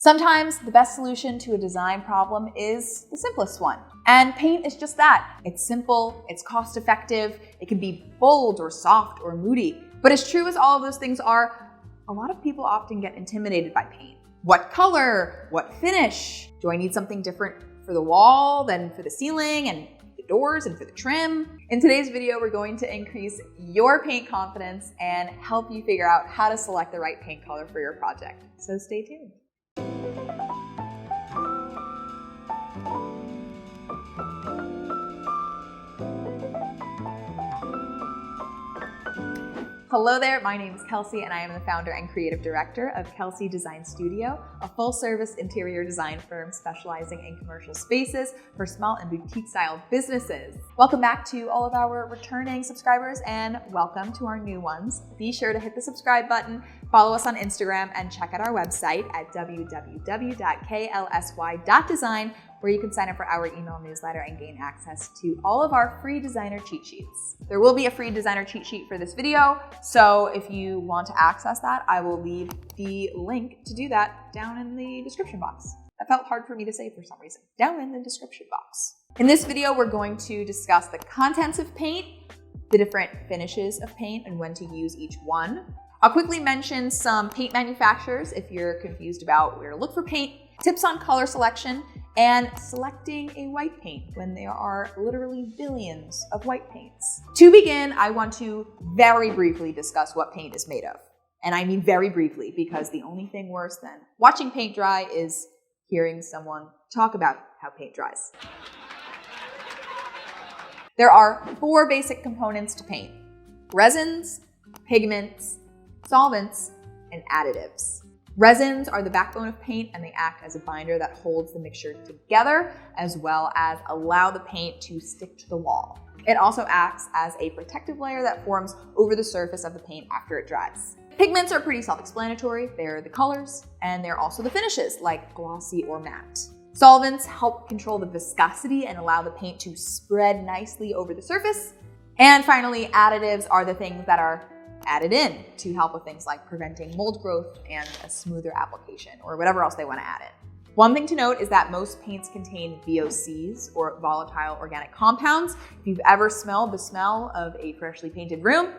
Sometimes the best solution to a design problem is the simplest one. And paint is just that. It's simple, it's cost effective, it can be bold or soft or moody. But as true as all of those things are, a lot of people often get intimidated by paint. What color? What finish? Do I need something different for the wall than for the ceiling and the doors and for the trim? In today's video, we're going to increase your paint confidence and help you figure out how to select the right paint color for your project. So stay tuned. Hello there, my name is KLSY and I am the founder and creative director of KLSY Design Studio, a full-service interior design firm specializing in commercial spaces for small and boutique-style businesses. Welcome back to all of our returning subscribers and welcome to our new ones. Be sure to hit the subscribe button, follow us on Instagram, and check out our website at www.klsy.design, where you can sign up for our email newsletter and gain access to all of our free designer cheat sheets. There will be a free designer cheat sheet for this video, so if you want to access that, I will leave the link to do that down in the description box. That felt hard for me to say for some reason. Down in the description box. In this video, we're going to discuss the contents of paint, the different finishes of paint, and when to use each one. I'll quickly mention some paint manufacturers if you're confused about where to look for paint, tips on color selection, and selecting a white paint when there are literally billions of white paints. To begin, I want to very briefly discuss what paint is made of. And I mean very briefly, because the only thing worse than watching paint dry is hearing someone talk about how paint dries. There are 4 basic components to paint: resins, pigments, solvents, and additives. Resins are the backbone of paint and they act as a binder that holds the mixture together as well as allow the paint to stick to the wall. It also acts as a protective layer that forms over the surface of the paint after it dries. Pigments are pretty self-explanatory. They're the colors and they're also the finishes like glossy or matte. Solvents help control the viscosity and allow the paint to spread nicely over the surface. And finally, additives are the things that are added in to help with things like preventing mold growth and a smoother application or whatever else they want to add in. One thing to note is that most paints contain VOCs or volatile organic compounds. If you've ever smelled the smell of a freshly painted room,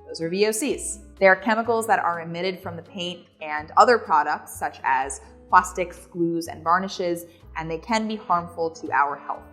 those are VOCs. They are chemicals that are emitted from the paint and other products such as plastics, glues, and varnishes, and they can be harmful to our health.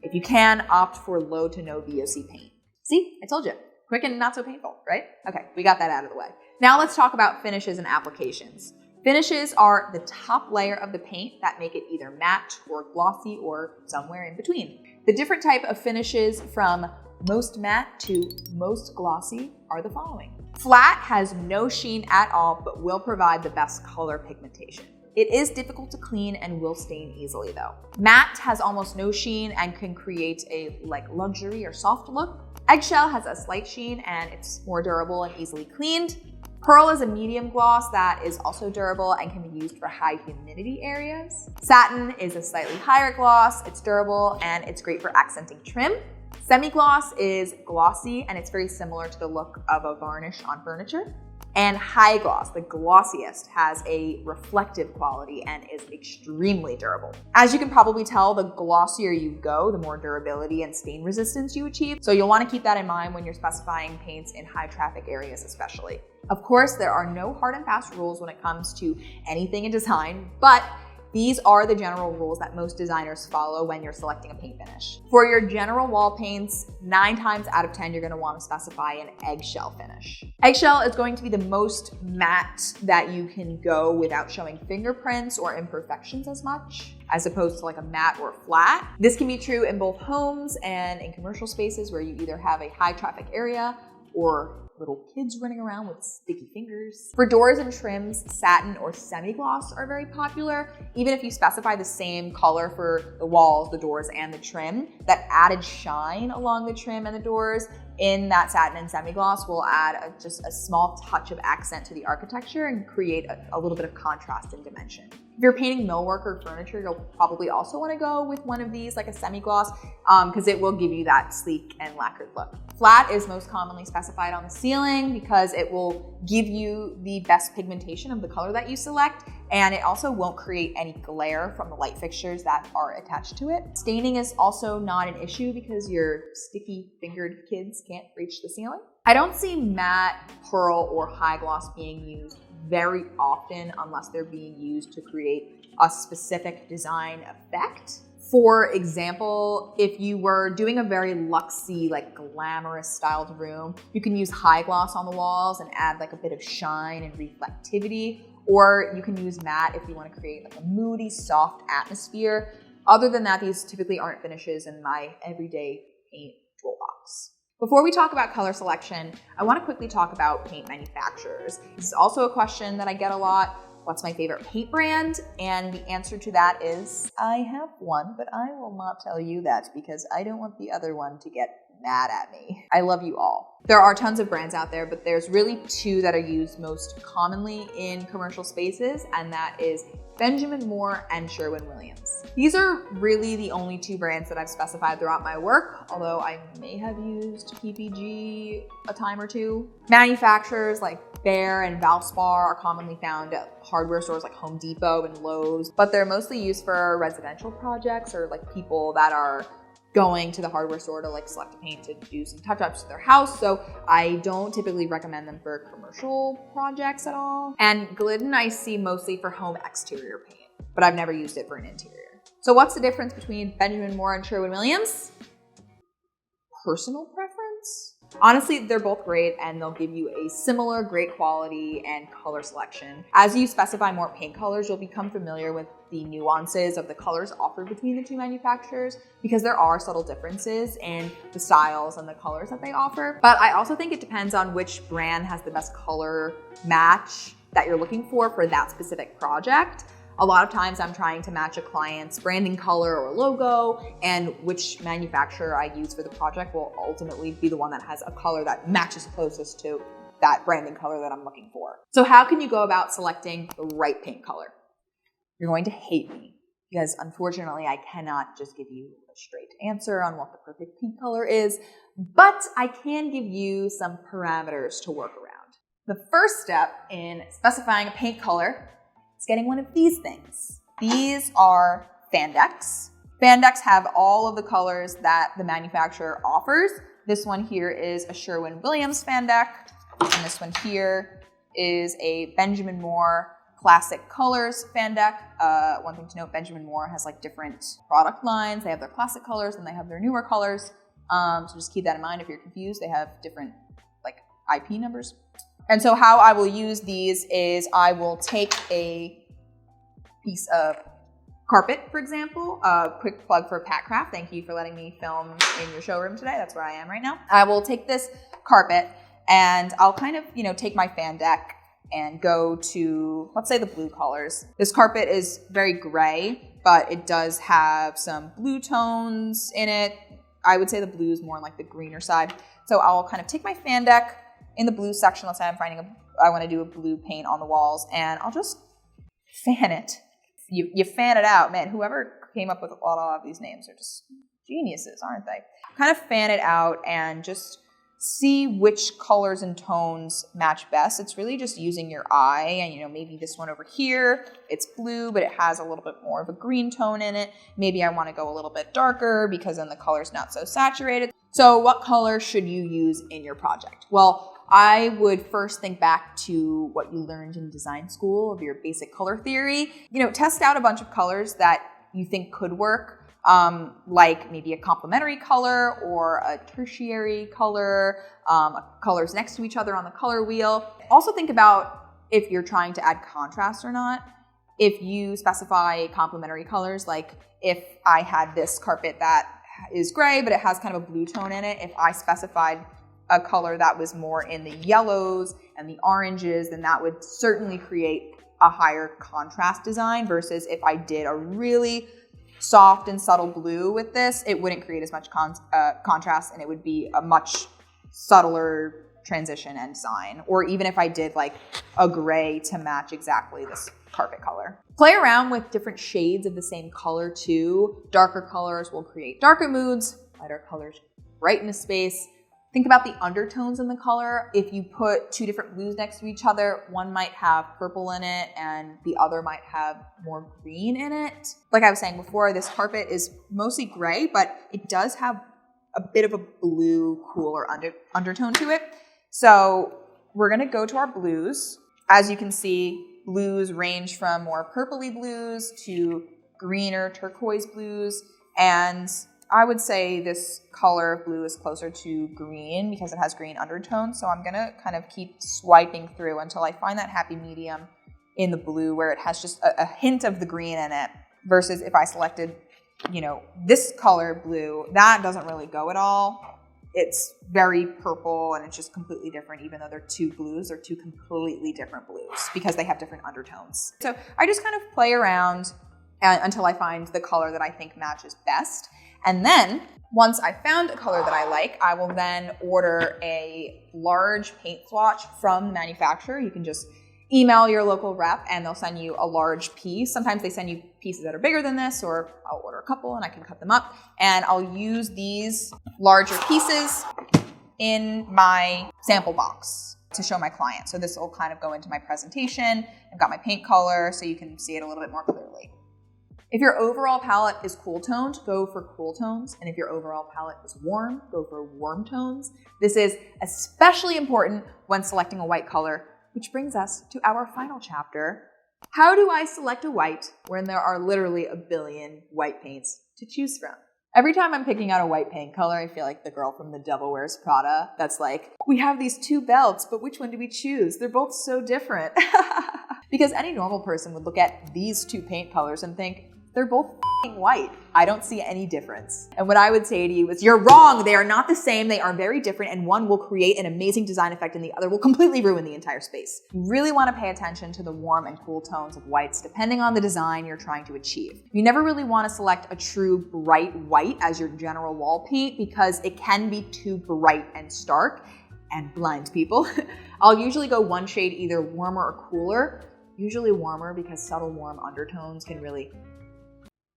If you can, opt for low to no VOC paint. See, I told you. Quick and not so painful, right? Okay, we got that out of the way. Now let's talk about finishes and applications. Finishes are the top layer of the paint that make it either matte or glossy or somewhere in between. The different type of finishes from most matte to most glossy are the following. Flat has no sheen at all, but will provide the best color pigmentation. It is difficult to clean and will stain easily though. Matte has almost no sheen and can create a luxury or soft look. Eggshell has a slight sheen and it's more durable and easily cleaned. Pearl is a medium gloss that is also durable and can be used for high humidity areas. Satin is a slightly higher gloss, it's durable and it's great for accenting trim. Semi-gloss is glossy and it's very similar to the look of a varnish on furniture. And high gloss, the glossiest, has a reflective quality and is extremely durable. As you can probably tell, the glossier you go, the more durability and stain resistance you achieve. So you'll want to keep that in mind when you're specifying paints in high traffic areas especially. Of course, there are no hard and fast rules when it comes to anything in design, but these are the general rules that most designers follow when you're selecting a paint finish. For your general wall paints, 9 times out of 10, you're gonna wanna specify an eggshell finish. Eggshell is going to be the most matte that you can go without showing fingerprints or imperfections as much, as opposed to like a matte or flat. This can be true in both homes and in commercial spaces where you either have a high traffic area or little kids running around with sticky fingers. For doors and trims, satin or semi-gloss are very popular. Even if you specify the same color for the walls, the doors, and the trim, that added shine along the trim and the doors in that satin and semi-gloss will add just a small touch of accent to the architecture and create a little bit of contrast and dimension. If you're painting millwork or furniture, you'll probably also want to go with one of these, like a semi-gloss, because it will give you that sleek and lacquered look. Flat is most commonly specified on the ceiling because it will give you the best pigmentation of the color that you select, and it also won't create any glare from the light fixtures that are attached to it. Staining is also not an issue because your sticky fingered kids can't reach the ceiling. I don't see matte, pearl, or high gloss being used very often unless they're being used to create a specific design effect. For example, if you were doing a very luxy, like glamorous styled room, you can use high gloss on the walls and add like a bit of shine and reflectivity, or you can use matte if you want to create like a moody, soft atmosphere. Other than that, these typically aren't finishes in my everyday paint toolbox. Before we talk about color selection, I want to quickly talk about paint manufacturers. This is also a question that I get a lot. What's my favorite paint brand? And the answer to that is I have one, but I will not tell you that because I don't want the other one to get mad at me. I love you all. There are tons of brands out there, but there's really two that are used most commonly in commercial spaces, and that is Benjamin Moore and Sherwin-Williams. These are really the only two brands that I've specified throughout my work, although I may have used PPG a time or two. Manufacturers like Behr and Valspar are commonly found at hardware stores like Home Depot and Lowe's, but they're mostly used for residential projects or like people that are going to the hardware store to like select a paint to do some touch-ups to their house. So I don't typically recommend them for commercial projects at all. And Glidden I see mostly for home exterior paint, but I've never used it for an interior. So what's the difference between Benjamin Moore and Sherwin-Williams? Personal preference? Honestly, they're both great and they'll give you a similar great quality and color selection. As you specify more paint colors, you'll become familiar with the nuances of the colors offered between the two manufacturers because there are subtle differences in the styles and the colors that they offer. But I also think it depends on which brand has the best color match that you're looking for that specific project. A lot of times I'm trying to match a client's branding color or logo, and which manufacturer I use for the project will ultimately be the one that has a color that matches closest to that branding color that I'm looking for. So how can you go about selecting the right paint color? You're going to hate me because unfortunately I cannot just give you a straight answer on what the perfect paint color is, but I can give you some parameters to work around. The first step in specifying a paint color is getting one of these things. These are fan decks. Fan decks have all of the colors that the manufacturer offers. This one here is a Sherwin-Williams fan deck, and this one here is a Benjamin Moore Classic Colors fan deck. One thing to note, Benjamin Moore has like different product lines. They have their classic colors and they have their newer colors. So just keep that in mind if you're confused. They have different like IP numbers. And so how I will use these is I will take a piece of carpet, for example. A quick plug for Pat Craft. Thank you for letting me film in your showroom today. That's where I am right now. I will take this carpet and I'll kind of, take my fan deck and go to, let's say, the blue colors. This carpet is very gray, but it does have some blue tones in it. I would say the blue is more like the greener side. So I'll kind of take my fan deck in the blue section. Let's say I want to do a blue paint on the walls, and I'll just fan it. You fan it out. Man, whoever came up with a lot of these names are just geniuses, aren't they? Kind of fan it out and just see which colors and tones match best. It's really just using your eye, and maybe this one over here, it's blue, but it has a little bit more of a green tone in it. Maybe I want to go a little bit darker because then the color's not so saturated. So what color should you use in your project? Well, I would first think back to what you learned in design school of your basic color theory. Test out a bunch of colors that you think could work. Like maybe a complementary color or a tertiary color, colors next to each other on the color wheel. Also think about if you're trying to add contrast or not. If you specify complementary colors, like if I had this carpet that is gray, but it has kind of a blue tone in it, if I specified a color that was more in the yellows and the oranges, then that would certainly create a higher contrast design versus if I did a really soft and subtle blue with this, it wouldn't create as much contrast, and it would be a much subtler transition and design. Or even if I did like a gray to match exactly this carpet color. Play around with different shades of the same color too. Darker colors will create darker moods, lighter colors brighten a space. Think about the undertones in the color. If you put two different blues next to each other, one might have purple in it and the other might have more green in it. Like I was saying before, this carpet is mostly gray, but it does have a bit of a blue, cooler undertone to it. So we're gonna go to our blues. As you can see, blues range from more purpley blues to greener turquoise blues, and I would say this color of blue is closer to green because it has green undertones. So I'm gonna kind of keep swiping through until I find that happy medium in the blue where it has just a hint of the green in it, versus if I selected, you know, this color blue, that doesn't really go at all. It's very purple and it's just completely different, even though they're two blues, they're two completely different blues because they have different undertones. So I just kind of play around until I find the color that I think matches best. And then once I found a color that I like, I will then order a large paint swatch from the manufacturer. You can just email your local rep and they'll send you a large piece. Sometimes they send you pieces that are bigger than this, or I'll order a couple and I can cut them up. And I'll use these larger pieces in my sample box to show my client. So this will kind of go into my presentation. I've got my paint color so you can see it a little bit more clearly. If your overall palette is cool toned, go for cool tones. And if your overall palette is warm, go for warm tones. This is especially important when selecting a white color, which brings us to our final chapter. How do I select a white when there are literally a billion white paints to choose from? Every time I'm picking out a white paint color, I feel like the girl from The Devil Wears Prada that's like, we have these two belts, but which one do we choose? They're both so different. Because any normal person would look at these two paint colors and think, they're both f***ing white. I don't see any difference. And what I would say to you is, you're wrong. They are not the same. They are very different, and one will create an amazing design effect and the other will completely ruin the entire space. You really want to pay attention to the warm and cool tones of whites depending on the design you're trying to achieve. You never really want to select a true bright white as your general wall paint because it can be too bright and stark and blind people. I'll usually go one shade either warmer or cooler, usually warmer because subtle warm undertones can really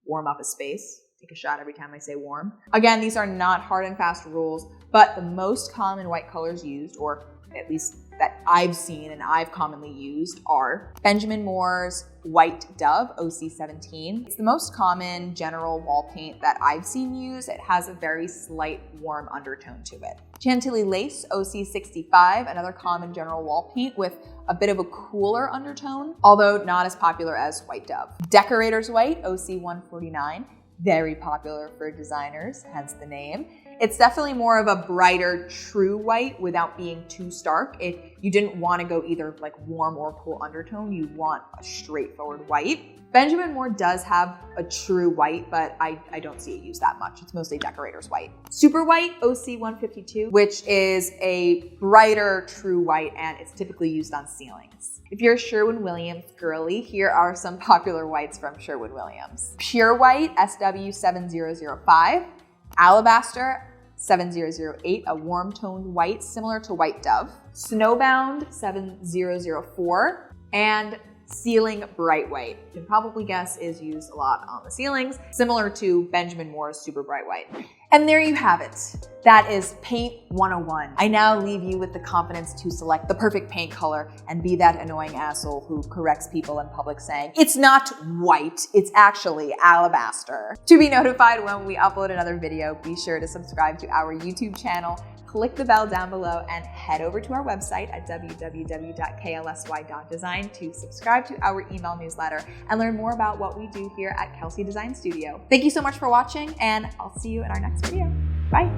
warm up a space. Take a shot every time I say warm. Again, these are not hard and fast rules, but the most common white colors used, or at least that I've seen and I've commonly used, are Benjamin Moore's White Dove OC17. It's the most common general wall paint that I've seen used. It has a very slight warm undertone to it. Chantilly Lace OC65, another common general wall paint with a bit of a cooler undertone, although not as popular as White Dove. Decorator's White OC149, very popular for designers, hence the name. It's definitely more of a brighter, true white without being too stark. If you didn't want to go either like warm or cool undertone, you want a straightforward white. Benjamin Moore does have a true white, but I don't see it used that much. It's mostly decorator's white. Super White OC152, which is a brighter true white, and it's typically used on ceilings. If you're a Sherwin-Williams girly, here are some popular whites from Sherwin-Williams. Pure White SW7005, Alabaster 7008, a warm toned white similar to White Dove, Snowbound 7004, and Ceiling Bright White. You can probably guess is used a lot on the ceilings, similar to Benjamin Moore's Super Bright White. And there you have it. That is Paint 101. I now leave you with the confidence to select the perfect paint color and be that annoying asshole who corrects people in public saying, it's not white, it's actually alabaster. To be notified when we upload another video, be sure to subscribe to our YouTube channel, click the bell down below, and head over to our website at www.klsy.design to subscribe to our email newsletter and learn more about what we do here at KLSY Design Studio. Thank you so much for watching, and I'll see you in our next video. Bye.